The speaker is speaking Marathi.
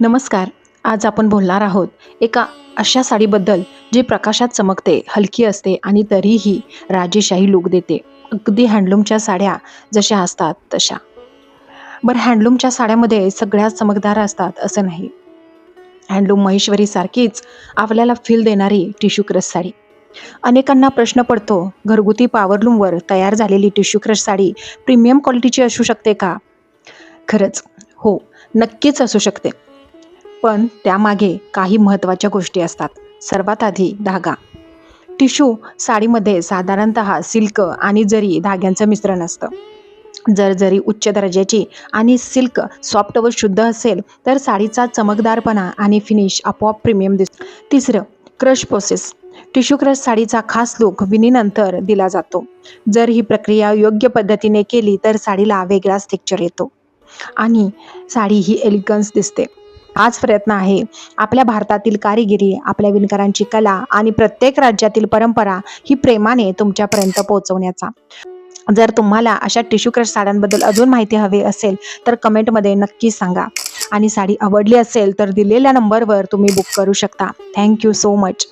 नमस्कार. आज आपण बोलणार आहोत एका अशा साडीबद्दल जी प्रकाशात चमकते, हलकी असते आणि तरीही राजेशाही लूक देते. अगदी हँडलूमच्या साड्या जशा असतात तशा. बरं, हँडलूमच्या साड्यामध्ये सगळ्या चमकदार असतात असं नाही. हँडलूम महेश्वरी सारखीच आपल्याला फील देणारी टिश्यू क्रश साडी. अनेकांना प्रश्न पडतो, घरगुती पॉवरलूमवर तयार झालेली टिश्यू क्रश साडी प्रीमियम क्वालिटीची असू शकते का? खरंच, हो, नक्कीच असू शकते. पण त्यामागे काही महत्त्वाच्या गोष्टी असतात. सर्वात आधी धागा. टिश्यू साडीमध्ये साधारणतः सिल्क आणि जरी धाग्यांचं मिश्रण असतं. जर जरी उच्च दर्जाची आणि सिल्क सॉफ्ट व शुद्ध असेल तर साडीचा चमकदारपणा आणि फिनिश आपोआप प्रीमियम दिसतो. तिसरं, क्रश प्रोसेस. टिश्यू क्रश साडीचा खास लूक विणीनंतर दिला जातो. जर ही प्रक्रिया योग्य पद्धतीने केली तर साडीला वेगळाच टेक्स्चर येतो आणि साडी ही एलिगन्स दिसते. हाच प्रयत्न आहे आपल्या भारतातील कारिगिरी, आपल्या विणकरांची कला आणि प्रत्येक राज्यातील परंपरा ही प्रेमाने तुमच्यापर्यंत पोहोचवण्याचा. जर तुम्हाला अशा टिश्यू क्रश साड्यांबद्दल अजून माहिती हवी असेल तर कमेंटमध्ये नक्की सांगा. आणि साडी आवडली असेल तर दिलेल्या नंबरवर तुम्ही बुक करू शकता. Thank you so much.